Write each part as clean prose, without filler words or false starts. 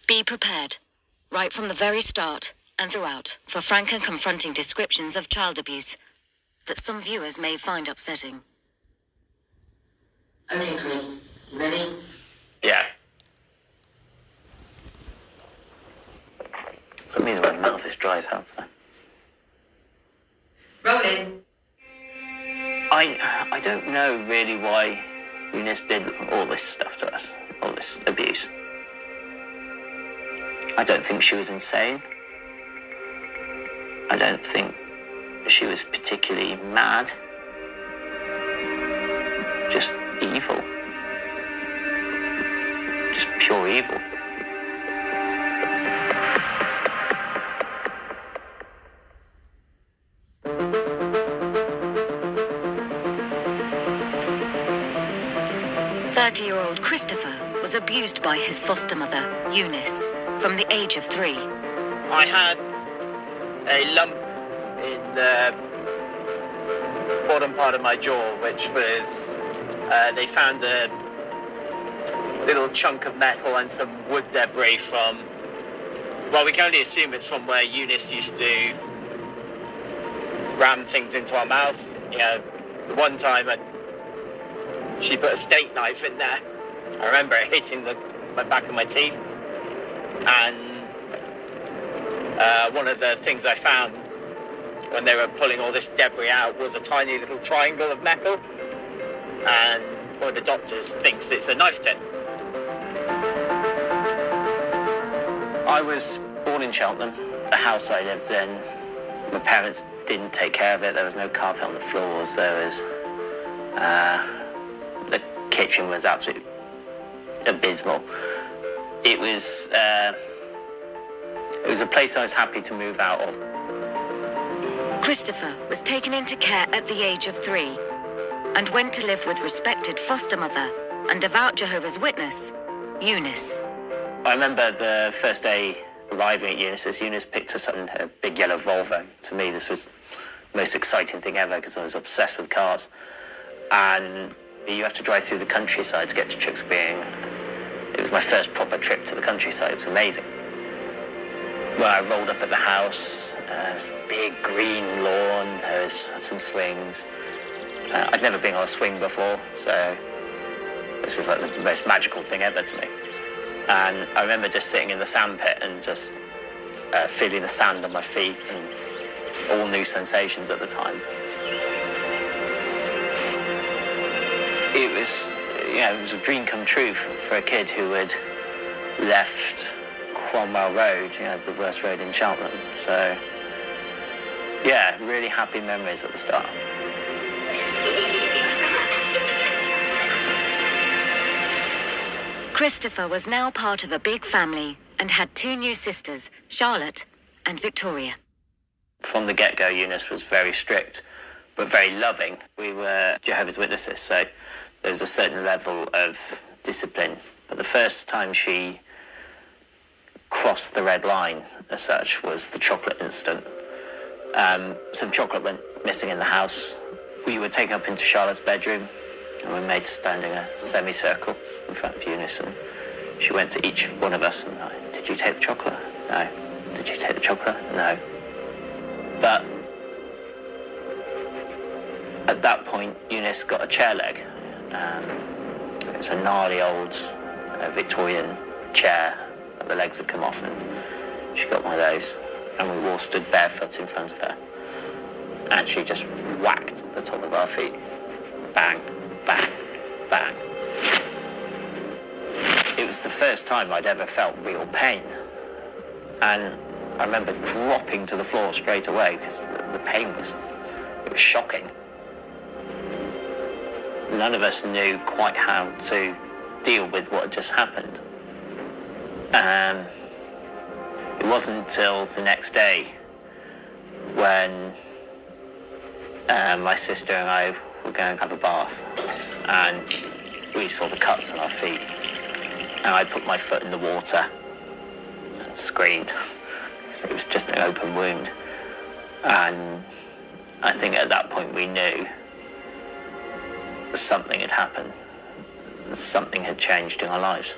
Be prepared, right from the very start and throughout, for frank and confronting descriptions of child abuse that some viewers may find upsetting. Okay, Chris, you ready? Yeah. Some reason my mouth is dry as hell today. Rolling. I don't know really why Eunice did all this stuff to us, all this abuse. I don't think she was insane. I don't think she was particularly mad. Just evil. Just pure evil. Thirty-year-old Christopher was abused by his foster mother, Eunice, from the age of 3. I had a lump in the bottom part of my jaw, which was, they found a little chunk of metal and some wood debris from, well, we can only assume it's from where Eunice used to ram things into our mouth. You know, the one time she put a steak knife in there. I remember it hitting my back of my teeth. And one of the things I found when they were pulling all this debris out was a tiny little triangle of metal. And one of the doctors thinks it's a knife tip. I was born in Cheltenham. The house I lived in, my parents didn't take care of it. There was no carpet on the floors. There was, the kitchen was absolutely abysmal. It was a place I was happy to move out of. Christopher was taken into care at the age of 3 and went to live with respected foster mother and devout Jehovah's Witness, Eunice. I remember the first day arriving at Eunice's. Eunice picked us up in a big yellow Volvo. To me, this was the most exciting thing ever because I was obsessed with cars. And you have to drive through the countryside to get to Tewkesbury. It was my first proper trip to the countryside. It was amazing. When I rolled up at the house, there was a big green lawn, there was some swings. I'd never been on a swing before, so this was like the most magical thing ever to me. And I remember just sitting in the sandpit and just feeling the sand on my feet and all new sensations at the time. It was, it was a dream come true for a kid who had left Cromwell Road, the worst road in Cheltenham. So, yeah, really happy memories at the start. Christopher was now part of a big family and had 2 new sisters, Charlotte and Victoria. From the get-go, Eunice was very strict, but very loving. We were Jehovah's Witnesses, so there was a certain level of discipline. But the first time she crossed the red line, as such, was the chocolate incident. Some chocolate went missing in the house. We were taken up into Charlotte's bedroom, and we were made to stand in a semicircle in front of Eunice, and she went to each one of us and, did you take the chocolate? No. Did you take the chocolate? No. But at that point, Eunice got a chair leg. It was a gnarly old Victorian chair. The legs had come off, and she got one of those, and we all stood barefoot in front of her. And she just whacked the top of our feet. Bang, bang, bang. It was the first time I'd ever felt real pain. And I remember dropping to the floor straight away because the pain was shocking. None of us knew quite how to deal with what had just happened. It wasn't until the next day when my sister and I were going to have a bath, and we saw the cuts on our feet, and I put my foot in the water and screamed. It was just an open wound, and I think at that point we knew something had happened. Something had changed in our lives.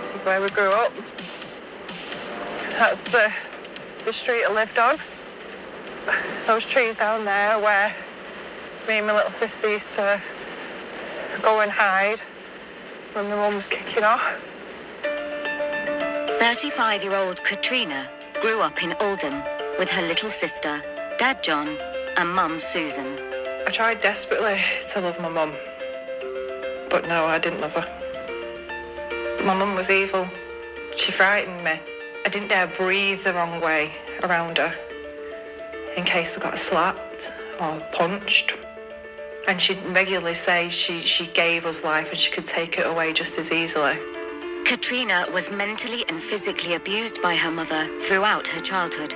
This is where we grew up. That's the street I lived on. Those trees down there where me and my little sister used to go and hide when my mum was kicking off. 35-year-old Katrina grew up in Oldham with her little sister, Dad John, and Mum Susan. I tried desperately to love my mum, but no, I didn't love her. My mum was evil. She frightened me. I didn't dare breathe the wrong way around her in case I got slapped or punched. And she'd regularly say she gave us life and she could take it away just as easily. Katrina was mentally and physically abused by her mother throughout her childhood.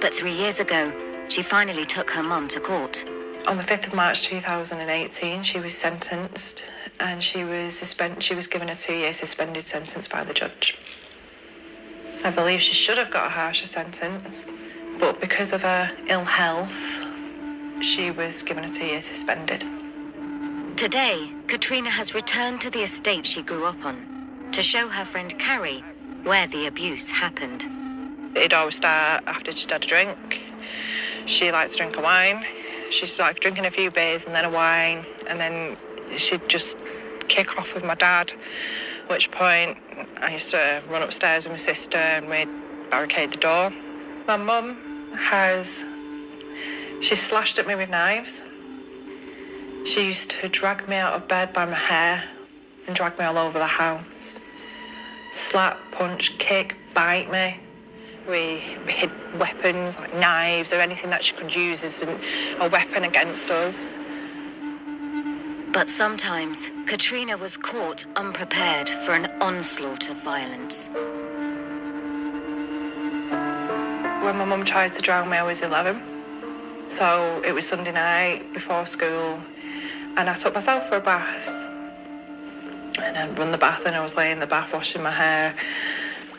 But 3 years ago, she finally took her mum to court. On the 5th of March 2018, she was sentenced and she was given a 2-year suspended sentence by the judge. I believe she should have got a harsher sentence, but because of her ill health, she was given a 2-year suspended. Today, Katrina has returned to the estate she grew up on to show her friend Carrie where the abuse happened. It'd always start after she'd had a drink. She liked to drink a wine. She'd start drinking a few beers and then a wine, and then she'd just kick off with my dad, at which point I used to run upstairs with my sister and we'd barricade the door. My mum she slashed at me with knives. She used to drag me out of bed by my hair and drag me all over the house. Slap, punch, kick, bite me. We hid weapons like knives or anything that she could use as a weapon against us. But sometimes, Katrina was caught unprepared for an onslaught of violence. When my mum tried to drown me, I was 11. So it was Sunday night before school, and I took myself for a bath. And I'd run the bath and I was laying in the bath washing my hair,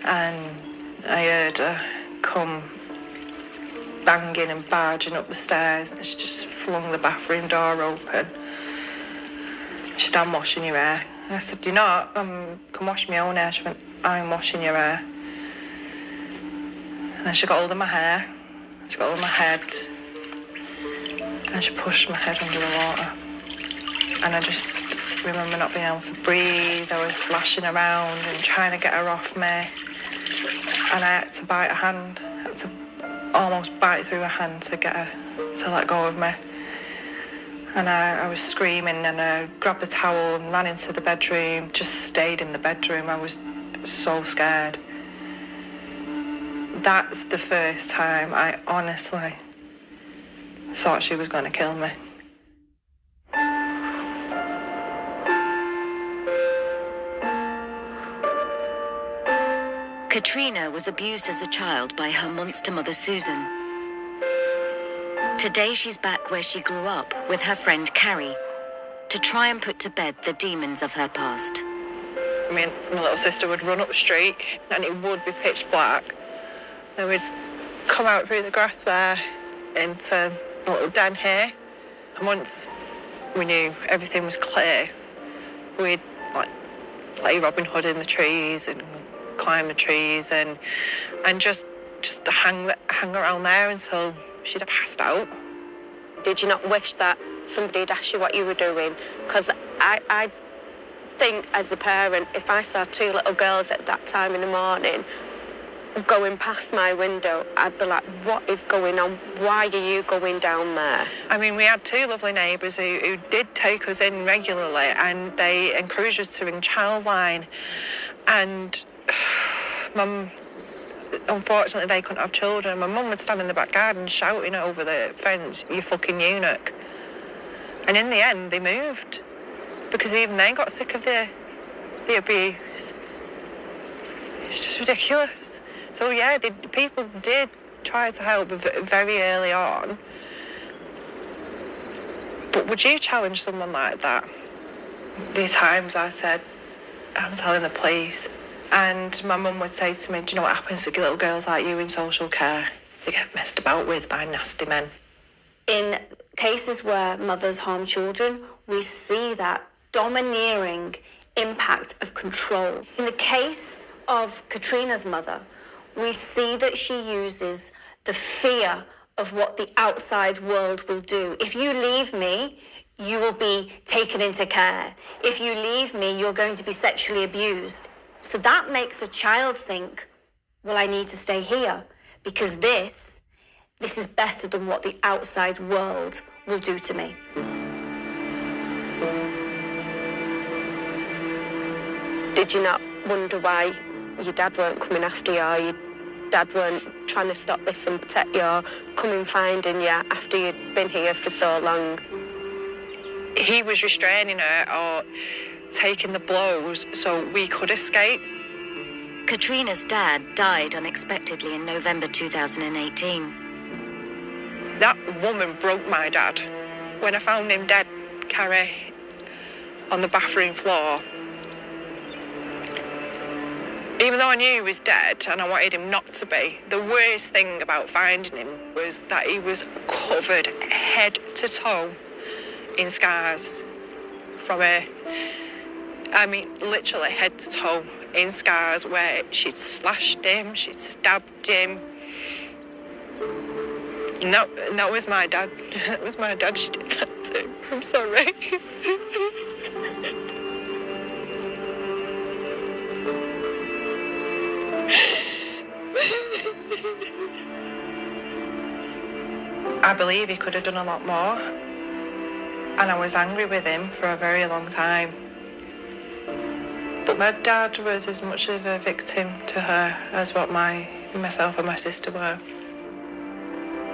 and I heard her come banging and barging up the stairs, and she just flung the bathroom door open. She said, "I'm washing your hair." And I said, "You're not, come wash my own hair." She went, "I'm washing your hair." And then she got hold of my hair, she got hold of my head, and she pushed my head under the water. And I just remember not being able to breathe. I was flashing around and trying to get her off me. And I had to bite her hand. I had to almost bite through her hand to get her to let go of me. And I was screaming, and I grabbed the towel and ran into the bedroom, just stayed in the bedroom. I was so scared. That's the first time I honestly thought she was going to kill me. Katrina was abused as a child by her monster mother Susan. Today she's back where she grew up with her friend Carrie to try and put to bed the demons of her past. Me and my little sister would run up the street and it would be pitch black. Then we'd come out through the grass there into a little den here. And once we knew everything was clear, we'd play Robin Hood in the trees and climb the trees and just hang around there until she'd have passed out. Did you not wish that somebody had asked you what you were doing? Because I think as a parent, if I saw two little girls at that time in the morning going past my window, I'd be like, what is going on? Why are you going down there? I mean, we had two lovely neighbours who did take us in regularly, and they encouraged us to ring Childline. And Mum, unfortunately, they couldn't have children. My mum would stand in the back garden shouting over the fence, "You fucking eunuch." And in the end, they moved because even they got sick of the abuse. It's just ridiculous. So, yeah, people did try to help very early on. But would you challenge someone like that? The times I said, "I'm telling the police." And my mum would say to me, "Do you know what happens to little girls like you in social care? They get messed about with by nasty men." In cases where mothers harm children, we see that domineering impact of control. In the case of Katrina's mother, we see that she uses the fear of what the outside world will do. If you leave me, you will be taken into care. If you leave me, you're going to be sexually abused. So that makes a child think, well, I need to stay here because this is better than what the outside world will do to me. Did you not wonder why your dad weren't coming after you, or your dad weren't trying to stop this and protect you, or coming finding you after you'd been here for so long? He was restraining her or taking the blows so we could escape. Katrina's dad died unexpectedly in November 2018. That woman broke my dad. When I found him dead, Carrie, on the bathroom floor, even though I knew he was dead and I wanted him not to be, the worst thing about finding him was that he was covered head to toe in scars from her. I mean, literally head to toe in scars where she'd slashed him, she'd stabbed him. And that was my dad. That was my dad she did that to. I'm sorry. I believe he could have done a lot more, and I was angry with him for a very long time. But my dad was as much of a victim to her as what myself and my sister were.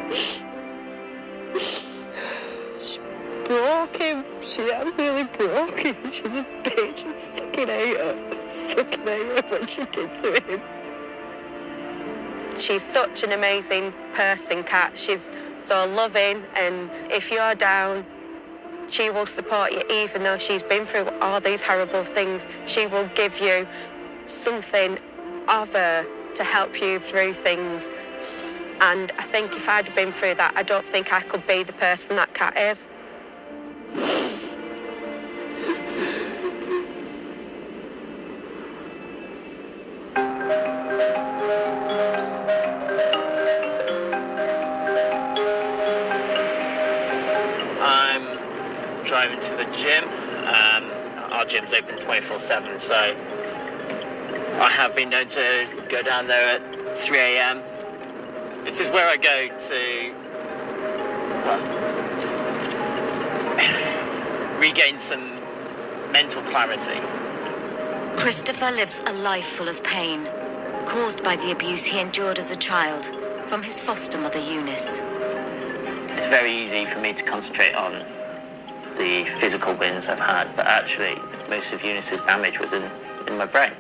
She broke him. She absolutely broke him. She's a bitch. I fucking hate her. Fucking hate her what she did to him. She's such an amazing person, Kat. She's so loving, and if you're down, she will support you. Even though she's been through all these horrible things, she will give you something of her to help you through things. And I think if I'd been through that, I don't think I could be the person that Kat is. Driving to the gym. Our gym's open 24/7, so I have been known to go down there at 3 a.m. This is where I go to regain some mental clarity. Christopher lives a life full of pain, caused by the abuse he endured as a child from his foster mother, Eunice. It's very easy for me to concentrate on the physical wins I've had, but actually most of Eunice's damage was in my brain.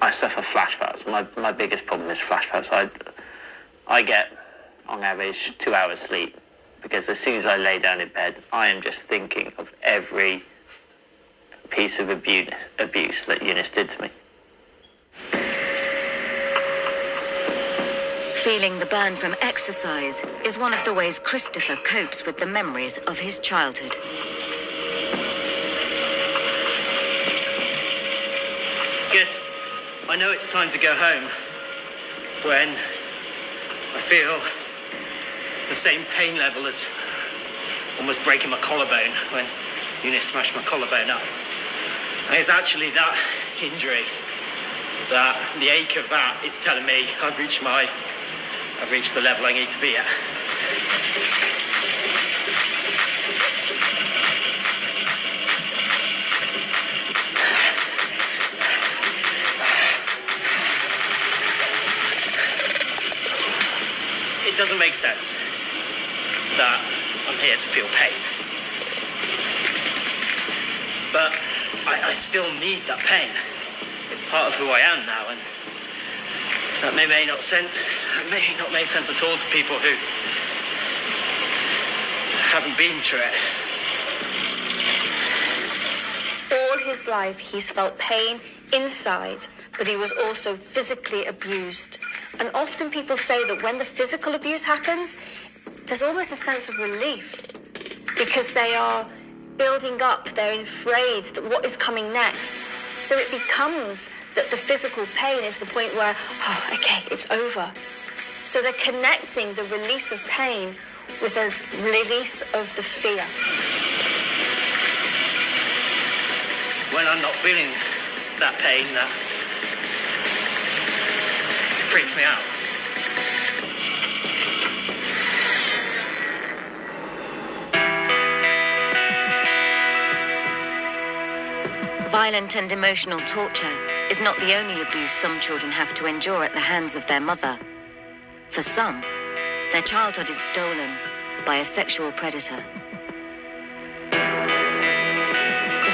I suffer flashbacks. My biggest problem is flashbacks. I get, on average, 2 hours sleep, because as soon as I lay down in bed, I am just thinking of every piece of abuse that Eunice did to me. Feeling the burn from exercise is one of the ways Christopher copes with the memories of his childhood. Guess I know it's time to go home when I feel the same pain level as almost breaking my collarbone when Eunice smashed my collarbone up. And it's actually that injury, that the ache of that is telling me I've reached the level I need to be at. It doesn't make sense that I'm here to feel pain. But I still need that pain. It's part of who I am now, and that may not make sense at all to people who haven't been through it. All his life, he's felt pain inside, but he was also physically abused. And often people say that when the physical abuse happens, there's almost a sense of relief because they are building up, they're afraid that what is coming next. So it becomes that the physical pain is the point where, oh, okay, it's over. So they're connecting the release of pain with a release of the fear. When I'm not feeling that pain, that freaks me out. Violent and emotional torture is not the only abuse some children have to endure at the hands of their mother. For some, their childhood is stolen by a sexual predator.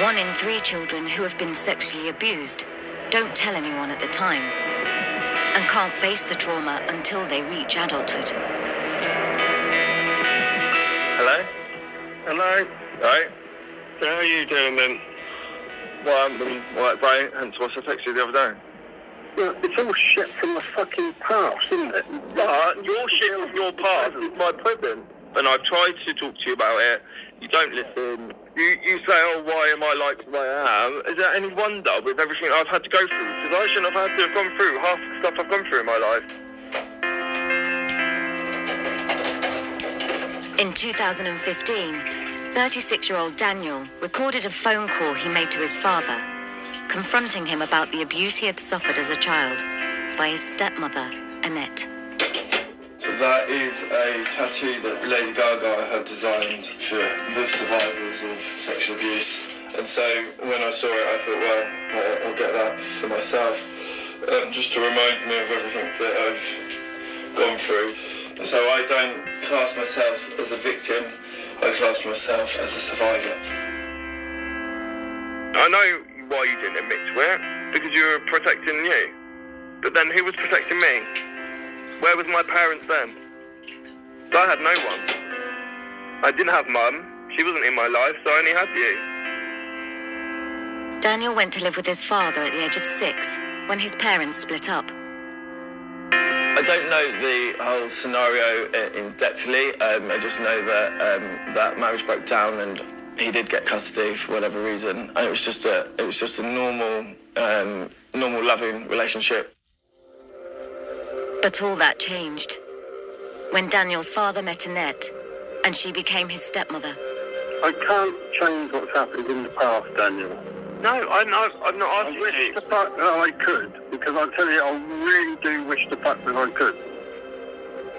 1 in 3 children who have been sexually abused don't tell anyone at the time and can't face the trauma until they reach adulthood. Hello? Hello? Right. So how are you doing then? Well, I haven't been great, hence why I texted you the other day. Well, it's all shit from the fucking past, isn't it? But your shit from your past is my present. And I've tried to talk to you about it. You don't listen. You say, oh, why am I like the way I am? Is there any wonder with everything I've had to go through? Because I shouldn't have had to have gone through half the stuff I've gone through in my life. In 2015, 36-year-old Daniel recorded a phone call he made to his father, confronting him about the abuse he had suffered as a child by his stepmother, Annette. So that is a tattoo that Lady Gaga had designed for the survivors of sexual abuse. And so when I saw it, I thought, well, I'll get that for myself, just to remind me of everything that I've gone through. So I don't class myself as a victim, I class myself as a survivor. I know why you didn't admit to it, because you were protecting you. But then who was protecting me? Where was my parents then? So I had no one. I didn't have mum, she wasn't in my life, so I only had you. Daniel went to live with his father at the age of 6 when his parents split up. I don't know the whole scenario in depthly. I just know that that marriage broke down and he did get custody for whatever reason. And it was just a normal loving relationship. But all that changed when Daniel's father met Annette and she became his stepmother. I can't change what's happened in the past, Daniel. No, I'm not asking I wish you. the fact that I could, because I tell you, I really do wish the fact that I could.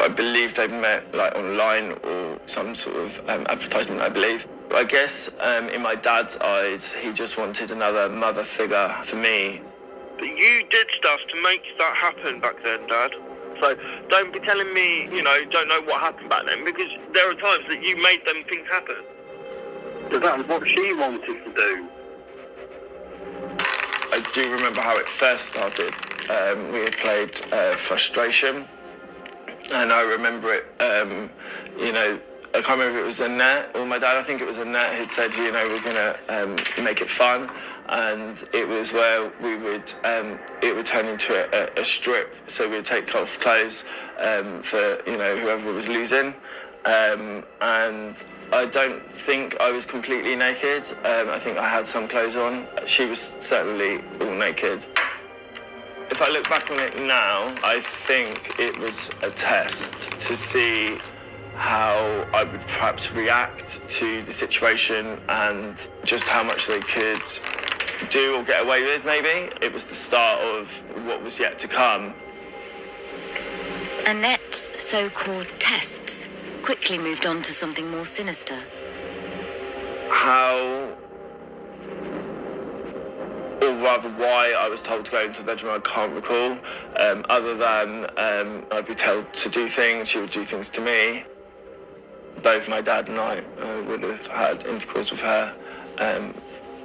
I believe they've met like online or some sort of advertisement, I believe. I guess in my dad's eyes, he just wanted another mother figure for me. But you did stuff to make that happen back then, Dad. So don't be telling me, don't know what happened back then, because there are times that you made them things happen. But that was what she wanted to do. I do remember how it first started. We had played Frustration, and I remember it, I can't remember if it was Annette or my dad, I think it was Annette who'd said, we're going to make it fun. And it was where we would, it would turn into a strip. So we would take off clothes for, whoever was losing. And I don't think I was completely naked. I think I had some clothes on. She was certainly all naked. If I look back on it now, I think it was a test to see how I would perhaps react to the situation and just how much they could do or get away with, maybe. It was the start of what was yet to come. Annette's so-called tests quickly moved on to something more sinister. How, or rather why, I was told to go into the bedroom, I can't recall, other than I'd be told to do things, she would do things to me. Both my dad and I would have had intercourse with her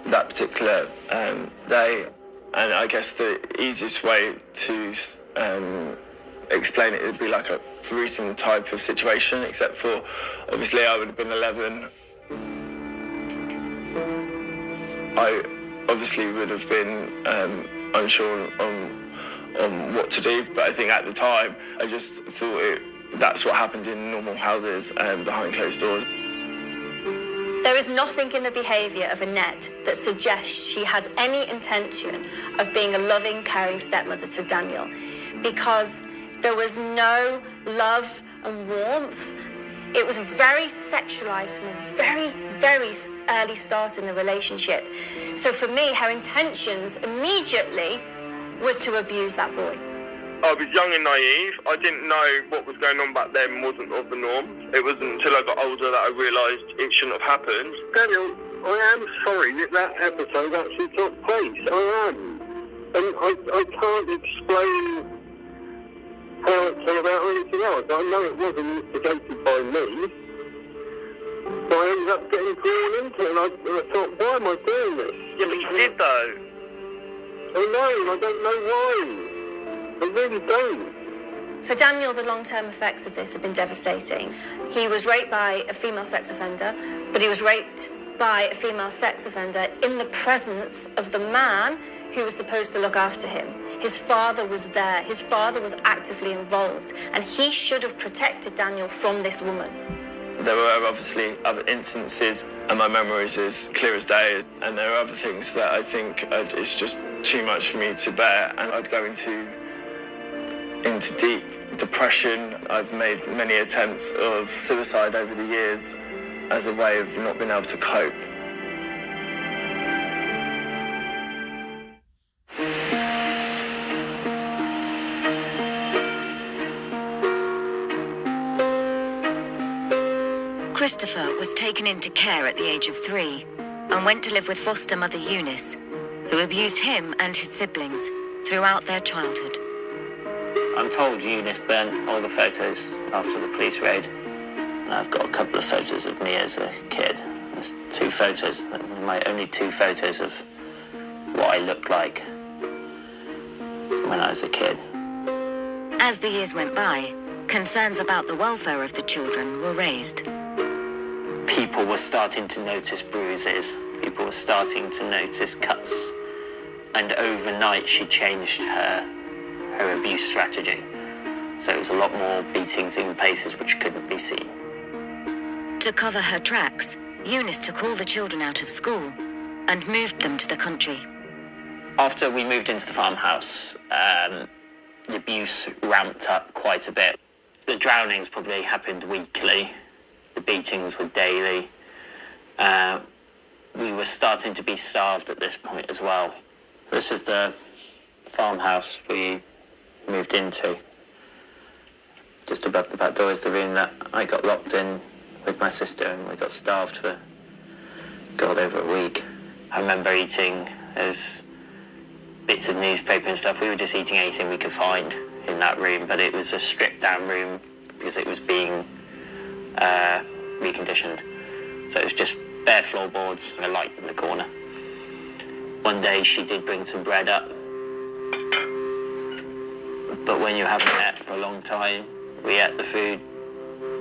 that particular day. And I guess the easiest way to explain it would be like a threesome type of situation, except for obviously I would have been 11. I obviously would have been unsure on what to do, but I think at the time I just thought that's what happened in normal houses behind closed doors. There There is nothing in the behaviour of Annette that suggests she had any intention of being a loving, caring stepmother to Daniel, because there was no love and warmth. It was very sexualised from a very, very early start in the relationship. So for me, her intentions immediately were to abuse that boy. I was young and naive. I didn't know what was going on back then wasn't of the norm. It wasn't until I got older that I realised it shouldn't have happened. Daniel, I am sorry that episode actually took place. I am. And I can't explain how it came about or anything else. I know it wasn't instigated by me. But I ended up getting drawn into it, and I thought, why am I doing this? Yeah, but you did though. I know, and I don't know why. I really don't. For Daniel, the long-term effects of this have been devastating. He was raped by a female sex offender, but he was raped by a female sex offender in the presence of the man who was supposed to look after him. His father was there. His father was actively involved, and he should have protected Daniel from this woman. There were obviously other instances, and my memory is as clear as day, and there are other things that I think it's just too much for me to bear, and I'd go into deep depression. I've made many attempts of suicide over the years as a way of not being able to cope. Christopher was taken into care at the age of 3 and went to live with foster mother Eunice, who abused him and his siblings throughout their childhood. I'm told Eunice burnt all the photos after the police raid. And I've got a couple of photos of me as a kid. There's 2 photos, my only 2 photos of what I looked like when I was a kid. As the years went by, concerns about the welfare of the children were raised. People were starting to notice bruises. People were starting to notice cuts. And overnight she changed her abuse strategy. So it was a lot more beatings in places which couldn't be seen. To cover her tracks, Eunice took all the children out of school and moved them to the country. After we moved into the farmhouse, the abuse ramped up quite a bit. The drownings probably happened weekly. The beatings were daily. We were starting to be starved at this point as well. This is the farmhouse we moved into. Just above the back door is the room that I got locked in with my sister, and we got starved for, God, over a week. I remember eating those bits of newspaper and stuff. We were just eating anything we could find in that room, but it was a stripped down room because it was being reconditioned. So it was just bare floorboards and a light in the corner. One day she did bring some bread up, but when you haven't ate for a long time, we ate the food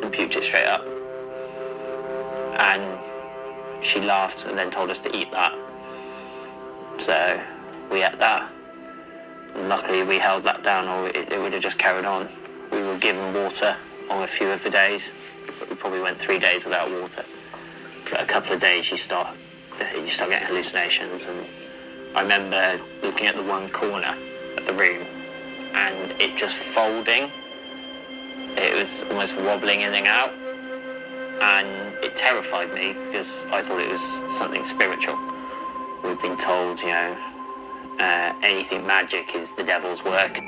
and puked it straight up. And she laughed and then told us to eat that. So we ate that. And luckily we held that down, or it would have just carried on. We were given water on a few of the days, but we probably went 3 days without water. But a couple of days you start getting hallucinations. And I remember looking at the one corner of the room and it just folding. It was almost wobbling in and out, and it terrified me because I thought it was something spiritual. We've been told, anything magic is the devil's work.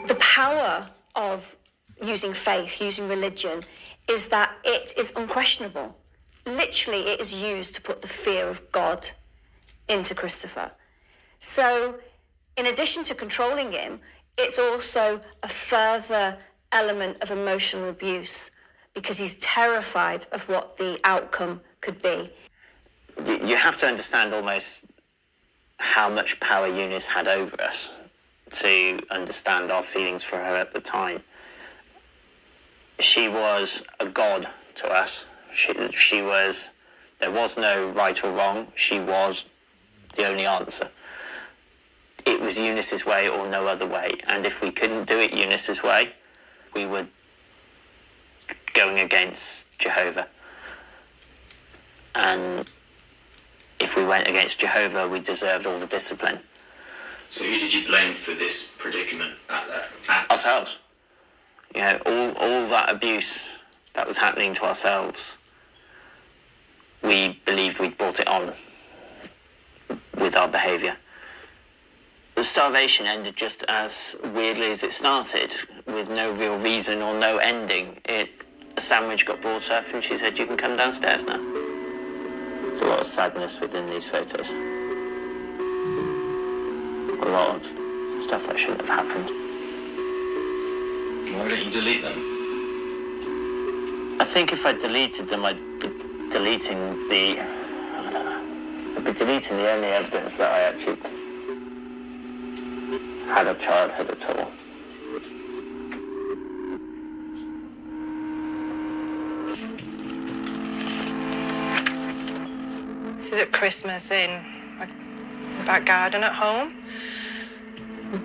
The power of using faith, using religion, is that it is unquestionable. Literally, it is used to put the fear of God into Christopher. So, in addition to controlling him, it's also a further element of emotional abuse because he's terrified of what the outcome could be. You have to understand almost how much power Eunice had over us to understand our feelings for her at the time. She was a god to us. There was no right or wrong. She was the only answer. It was Eunice's way or no other way. And if we couldn't do it Eunice's way, we would going against Jehovah. And if we went against Jehovah, we deserved all the discipline. So who did you blame for this predicament at that? Ourselves. You know, all that abuse that was happening to ourselves, we believed we'd brought it on with our behaviour. The starvation ended just as weirdly as it started, with no real reason or no ending. A sandwich got brought up and she said, "You can come downstairs now." There's a lot of sadness within these photos. A lot of stuff that shouldn't have happened. Why don't you delete them? I think if I deleted them, I'd be deleting the... I don't know. I'd be deleting the only evidence that I actually had of childhood at all. This is at Christmas in my back garden at home.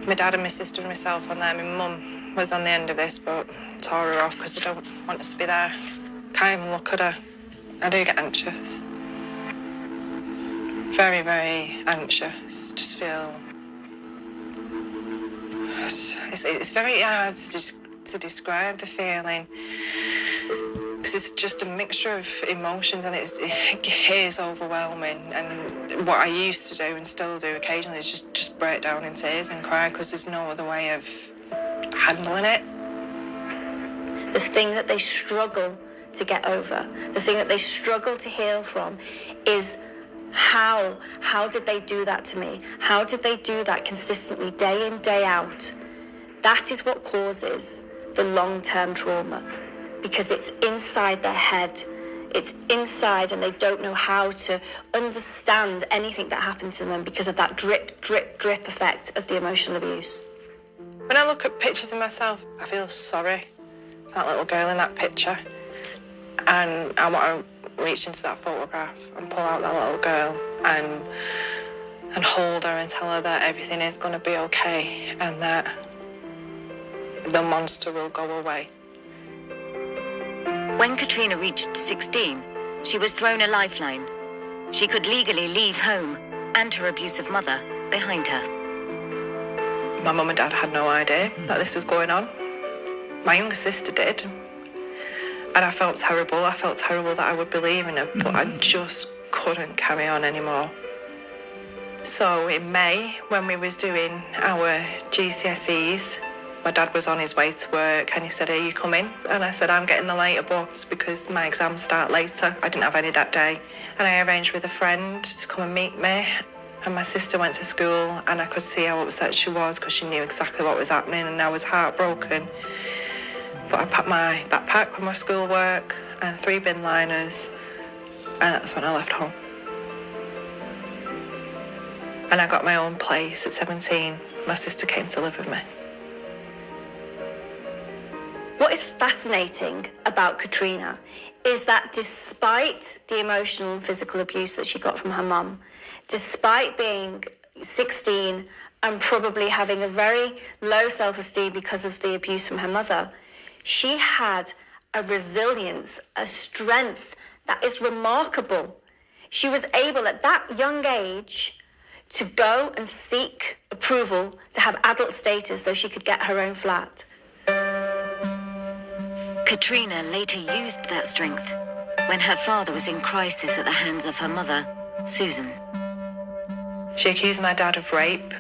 My dad and my sister and myself on there. My mum was on the end of this, but tore her off because I don't want us to be there. Can't even look at her. I do get anxious. Very, very anxious. Just feel... It's very hard to describe the feeling, because it's just a mixture of emotions, and it is overwhelming. And what I used to do and still do occasionally is just break down in tears and cry, because there's no other way of handling it. The thing that they struggle to get over, the thing that they struggle to heal from, is how did they do that to me? How did they do that consistently, day in, day out? That is what causes the long-term trauma, because it's inside their head. It's inside, and they don't know how to understand anything that happened to them because of that drip, drip, drip effect of the emotional abuse. When I look at pictures of myself, I feel sorry for that little girl in that picture. And I want to reach into that photograph and pull out that little girl and hold her and tell her that everything is going to be okay and that the monster will go away. When Katrina reached 16, she was thrown a lifeline. She could legally leave home and her abusive mother behind her. My mum and dad had no idea that this was going on. My younger sister did. And I felt terrible. I felt terrible that I would be leaving her, but I just couldn't carry on anymore. So in May, when we was doing our GCSEs, my dad was on his way to work and he said, "Are you coming?" And I said, "I'm getting the later bus because my exams start later." I didn't have any that day. And I arranged with a friend to come and meet me. And my sister went to school and I could see how upset she was because she knew exactly what was happening, and I was heartbroken. But I packed my backpack with my schoolwork and 3 bin liners, and that's when I left home. And I got my own place at 17. My sister came to live with me. What is fascinating about Katrina is that despite the emotional and physical abuse that she got from her mum, despite being 16 and probably having a very low self-esteem because of the abuse from her mother, she had a resilience, a strength that is remarkable. She was able at that young age to go and seek approval to have adult status so she could get her own flat. Katrina later used that strength when her father was in crisis at the hands of her mother, Susan. She accused my dad of rape.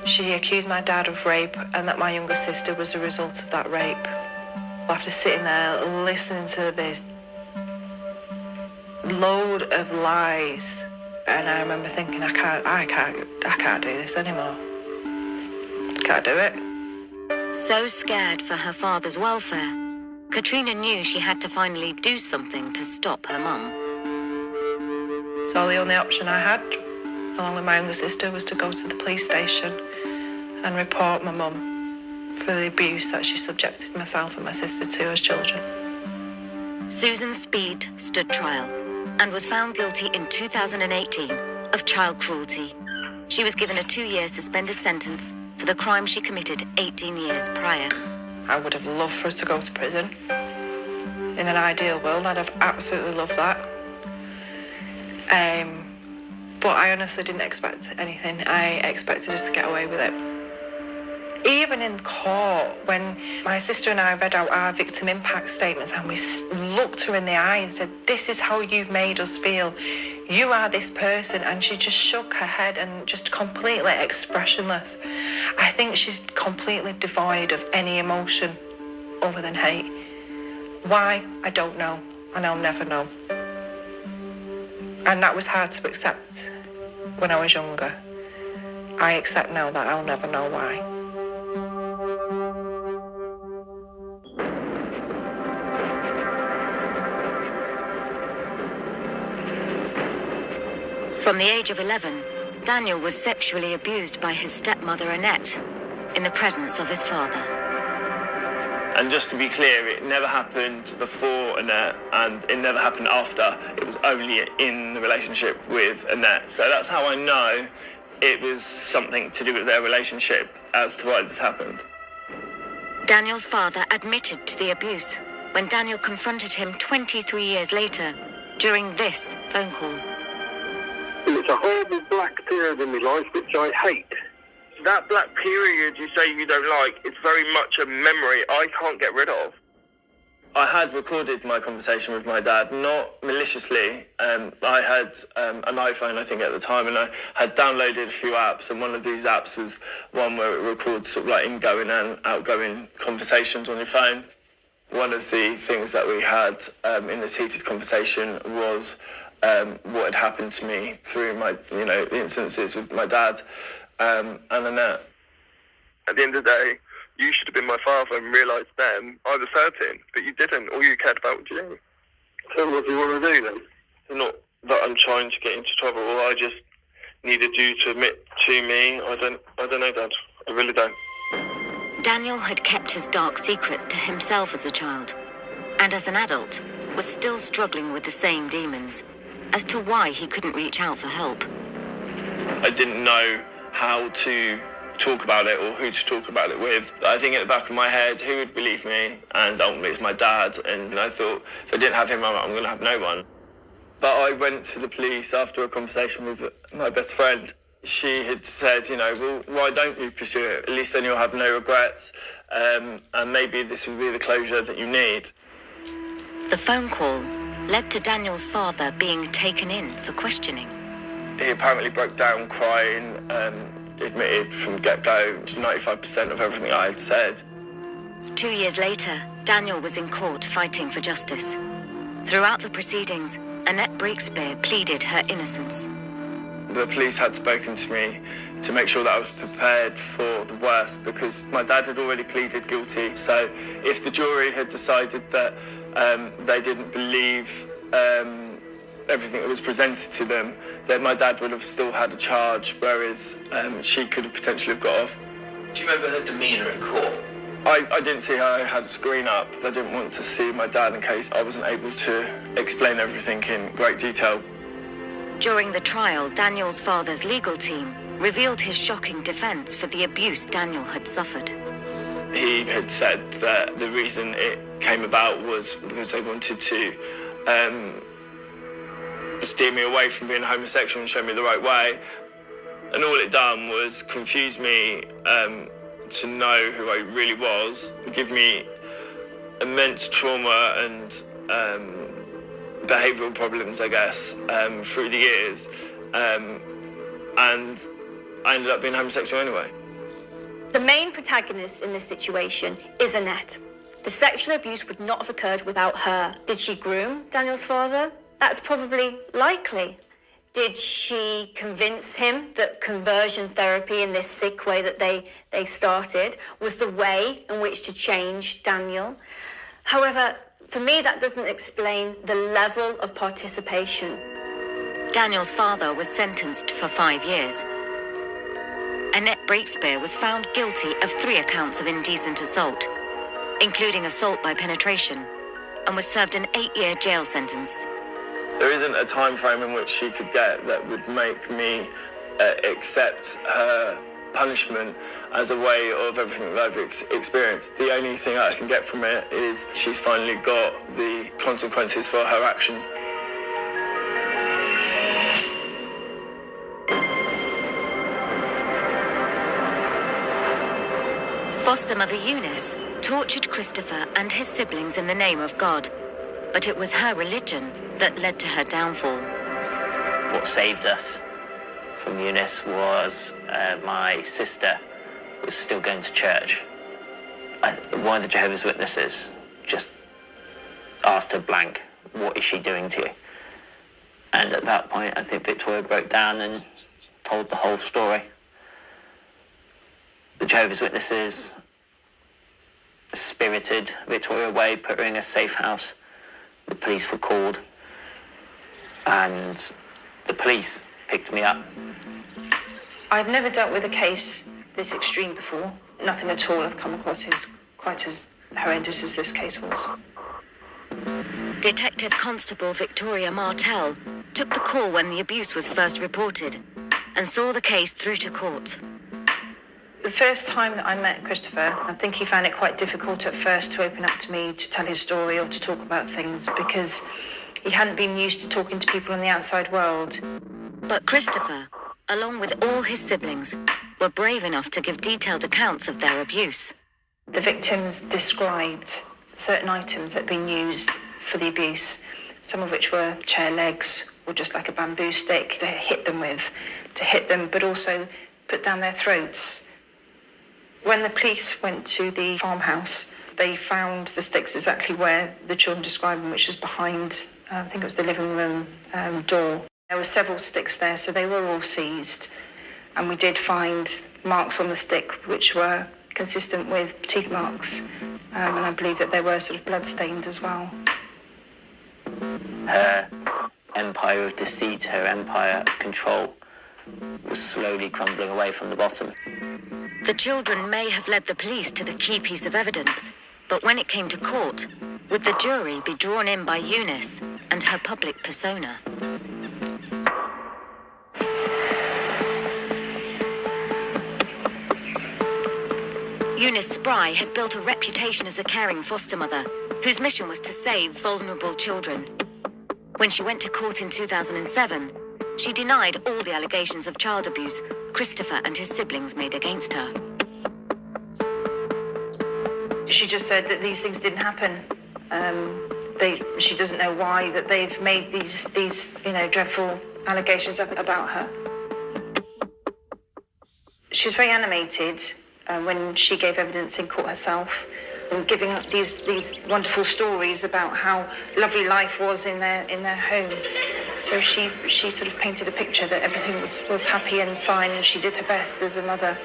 She accused my dad of rape and that my younger sister was a result of that rape. After sitting there listening to this load of lies, and I remember thinking, I can't do this anymore. Can't do it. So scared for her father's welfare, Katrina knew she had to finally do something to stop her mum. So the only option I had, along with my younger sister, was to go to the police station and report my mum for the abuse that she subjected myself and my sister to as children. Susan Speed stood trial and was found guilty in 2018 of child cruelty. She was given a 2-year suspended sentence for the crime she committed 18 years prior. I would have loved for her to go to prison. In an ideal world, I'd have absolutely loved that. But I honestly didn't expect anything. I expected her to get away with it. Even in court, when my sister and I read out our victim impact statements and we looked her in the eye and said, this is how you've made us feel. You are this person. And she just shook her head and just completely expressionless. I think she's completely devoid of any emotion other than hate. Why? I don't know. And I'll never know. And that was hard to accept when I was younger. I accept now that I'll never know why. From the age of 11, Daniel was sexually abused by his stepmother Annette in the presence of his father. And just to be clear, it never happened before Annette and it never happened after. It was only in the relationship with Annette. So that's how I know it was something to do with their relationship as to why this happened. Daniel's father admitted to the abuse when Daniel confronted him 23 years later during this phone call. It's a horrible black period in my life which I hate. That black period you say you don't like, it's very much a memory I can't get rid of. I had recorded my conversation with my dad, not maliciously. I had an iPhone, I think, at the time, and I had downloaded a few apps, and one of these apps was one where it records sort of like ingoing and outgoing conversations on your phone. One of the things that we had in this heated conversation was what had happened to me through my, the instances with my dad and Annette. At the end of the day, you should have been my father and realised then I was hurting, but you didn't. All you cared about was you. So what do you want to do then? It's not that I'm trying to get into trouble. I just needed you to admit to me. I don't know, Dad. I really don't. Daniel had kept his dark secrets to himself as a child, and as an adult, was still struggling with the same demons as to why he couldn't reach out for help. I didn't know how to talk about it or who to talk about it with. I think in the back of my head, who would believe me? And ultimately it's my dad. And I thought, if I didn't have him, I'm going to have no one. But I went to the police after a conversation with my best friend. She had said, well, why don't you pursue it? At least then you'll have no regrets. And maybe this will be the closure that you need. The phone call led to Daniel's father being taken in for questioning. He apparently broke down crying, admitted from get-go 95% of everything I had said. 2 years later, Daniel was in court fighting for justice. Throughout the proceedings, Annette Breakspear pleaded her innocence. The police had spoken to me to make sure that I was prepared for the worst because my dad had already pleaded guilty. So if the jury had decided that they didn't believe everything that was presented to them, then my dad would have still had a charge, whereas she could have potentially have got off. Do you remember her demeanour in court? I didn't see her. I had a screen up because I didn't want to see my dad in case I wasn't able to explain everything in great detail. During the trial, Daniel's father's legal team revealed his shocking defence for the abuse Daniel had suffered. He had said that the reason it came about was because they wanted to steer me away from being homosexual and show me the right way. And all it done was confuse me to know who I really was, give me immense trauma and behavioural problems, I guess, through the years. And I ended up being homosexual anyway. The main protagonist in this situation is Annette. The sexual abuse would not have occurred without her. Did she groom Daniel's father? That's probably likely. Did she convince him that conversion therapy in this sick way that they started was the way in which to change Daniel? However, for me, that doesn't explain the level of participation. Daniel's father was sentenced for 5 years. Annette Breakspear was found guilty of 3 accounts of indecent assault, including assault by penetration, and was served an 8-year jail sentence. There isn't a time frame in which she could get that would make me accept her punishment as a way of everything that I've experienced. The only thing I can get from it is she's finally got the consequences for her actions. Foster mother Eunice tortured Christopher and his siblings in the name of God, but it was her religion that led to her downfall. What saved us from Eunice was my sister was still going to church. One of the Jehovah's Witnesses just asked her blank, "What is she doing to you?" And at that point, I think Victoria broke down and told the whole story. The Jehovah's Witnesses spirited Victoria away, put her in a safe house. The police were called, and the police picked me up. I've never dealt with a case this extreme before. Nothing at all I've come across is quite as horrendous as this case was. Detective Constable Victoria Martell took the call when the abuse was first reported and saw the case through to court. The first time that I met Christopher, I think he found it quite difficult at first to open up to me, to tell his story or to talk about things, because he hadn't been used to talking to people in the outside world. But Christopher, along with all his siblings, were brave enough to give detailed accounts of their abuse. The victims described certain items that had been used for the abuse, some of which were chair legs or just like a bamboo stick to hit them with, but also put down their throats. When the police went to the farmhouse, they found the sticks exactly where the children described them, which was behind, I think it was the living room door. There were several sticks there, so they were all seized. And we did find marks on the stick which were consistent with teeth marks. And I believe that they were sort of blood-stained as well. Her empire of deceit, her empire of control was slowly crumbling away from the bottom. The children may have led the police to the key piece of evidence, but when it came to court, would the jury be drawn in by Eunice and her public persona? Eunice Spry had built a reputation as a caring foster mother, whose mission was to save vulnerable children. When she went to court in 2007, she denied all the allegations of child abuse Christopher and his siblings made against her. She just said that these things didn't happen. She doesn't know why that they've made these dreadful allegations about her. She was very animated when she gave evidence in court herself, and giving these wonderful stories about how lovely life was in their home. So she sort of painted a picture that everything was happy and fine, and she did her best as a mother.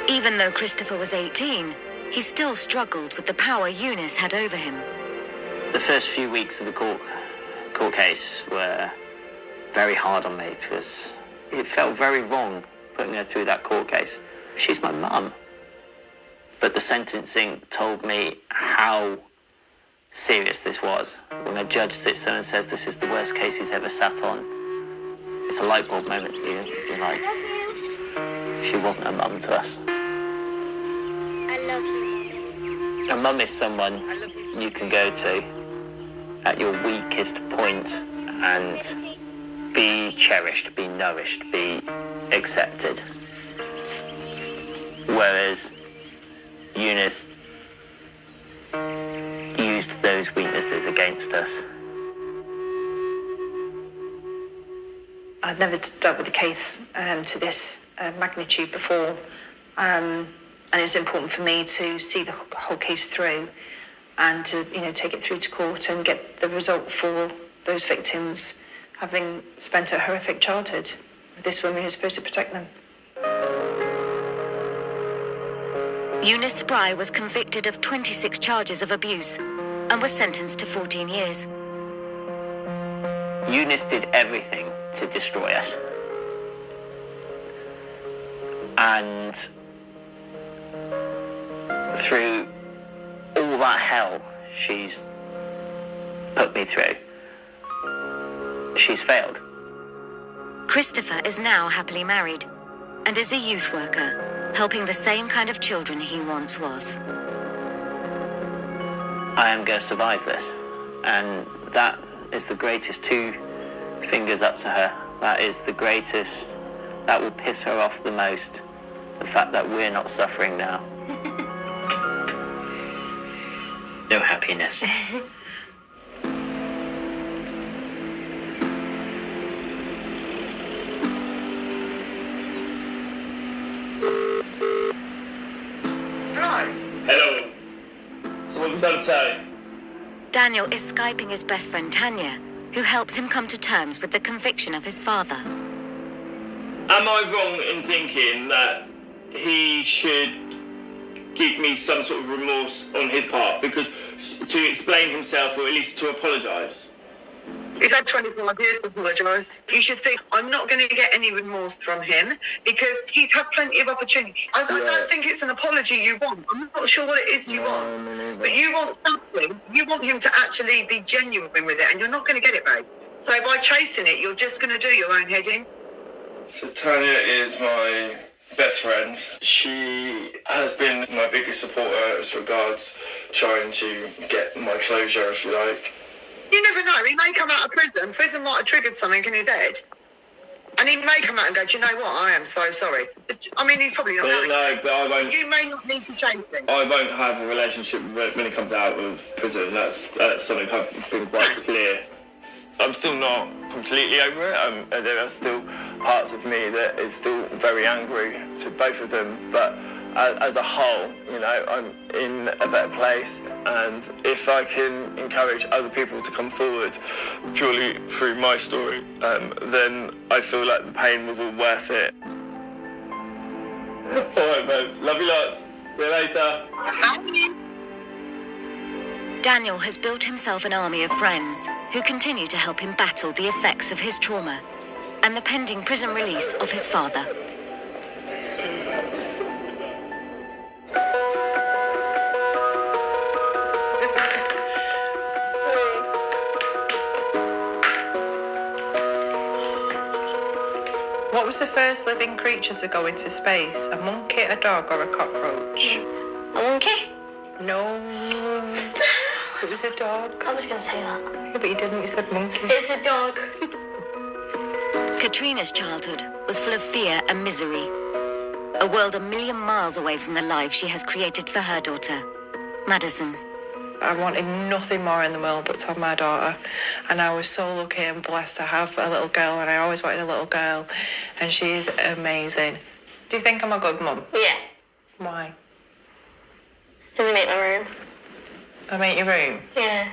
Even though Christopher was 18, he still struggled with the power Eunice had over him. The first few weeks of the court case were very hard on me because it felt very wrong putting her through that court case. She's my mum. But the sentencing told me how serious this was. When a judge sits there and says this is the worst case he's ever sat on, it's a light bulb moment. You're like, she wasn't a mum to us. I love you. A mum is someone you can go to at your weakest point and be cherished, be nourished, be accepted. Whereas Eunice used those weaknesses against us. I'd never dealt with a case to this magnitude before, and it was important for me to see the whole case through and to take it through to court and get the result for those victims, having spent a horrific childhood with this woman who's supposed to protect them. Eunice Spry was convicted of 26 charges of abuse and was sentenced to 14 years. Eunice did everything to destroy us. And through all that hell she's put me through, she's failed. Christopher is now happily married. and is a youth worker, helping the same kind of children he once was. I am going to survive this. And that is the greatest 2 fingers up to her. That is the greatest, that will piss her off the most. The fact that we're not suffering now. No happiness. Hello. So what have you done today? Daniel is Skyping his best friend Tanya, who helps him come to terms with the conviction of his father. Am I wrong in thinking that he should give me some sort of remorse on his part? Because to explain himself, or at least to apologise? He's had 25 years to apologise. You should think, I'm not going to get any remorse from him because he's had plenty of opportunity. I don't think it's an apology you want. I'm not sure what it is you want. But you want something. You want him to actually be genuine with it, and you're not going to get it, babe. So by chasing it, you're just going to do your own head in. So Tanya is my best friend. She has been my biggest supporter as regards trying to get my closure, if you like. You never know. He may come out of prison. Prison might have triggered something in his head. And he may come out and go, do you know what? I am so sorry. I mean, he's probably not going to. But I won't. You may not need to chase him. I won't have a relationship when he comes out of prison. That's something I've been quite clear. I'm still not completely over it. There are still parts of me that is still very angry to both of them. But as a whole, you know, I'm in a better place. And if I can encourage other people to come forward purely through my story, then I feel like the pain was all worth it. All right, babes. Love you lots. See you later. Daniel has built himself an army of friends who continue to help him battle the effects of his trauma and the pending prison release of his father. What was the first living creature to go into space? A monkey, a dog, or a cockroach? A monkey? No. It was a dog. I was going to say that. Yeah, but you didn't. You said monkey. It's a dog. Katrina's childhood was full of fear and misery. A world a million miles away from the life she has created for her daughter, Madison. I wanted nothing more in the world but to have my daughter. And I was so lucky and blessed to have a little girl, and I always wanted a little girl. And she's amazing. Do you think I'm a good mum? Yeah. Why? Does it make my room? I make your room? Yeah.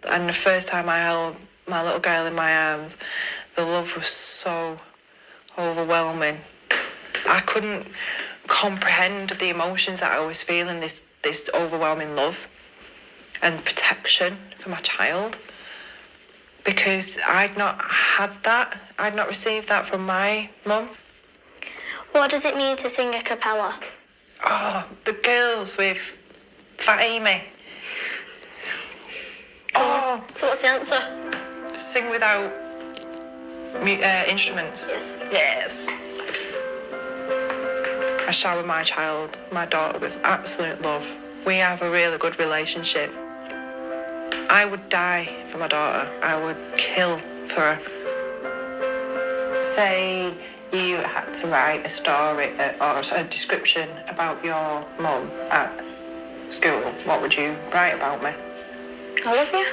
And the first time I held my little girl in my arms, the love was so overwhelming. I couldn't comprehend the emotions that I was feeling, this overwhelming love and protection for my child, because I'd not had that. I'd not received that from my mum. What does it mean to sing a cappella? Oh, the girls with Fat Amy. Oh. So what's the answer? Sing without instruments. Yes. Yes. I shower my child, my daughter, with absolute love. We have a really good relationship. I would die for my daughter. I would kill for her. Say you had to write a story or a description about your mum at school. What would you write about me? I love you.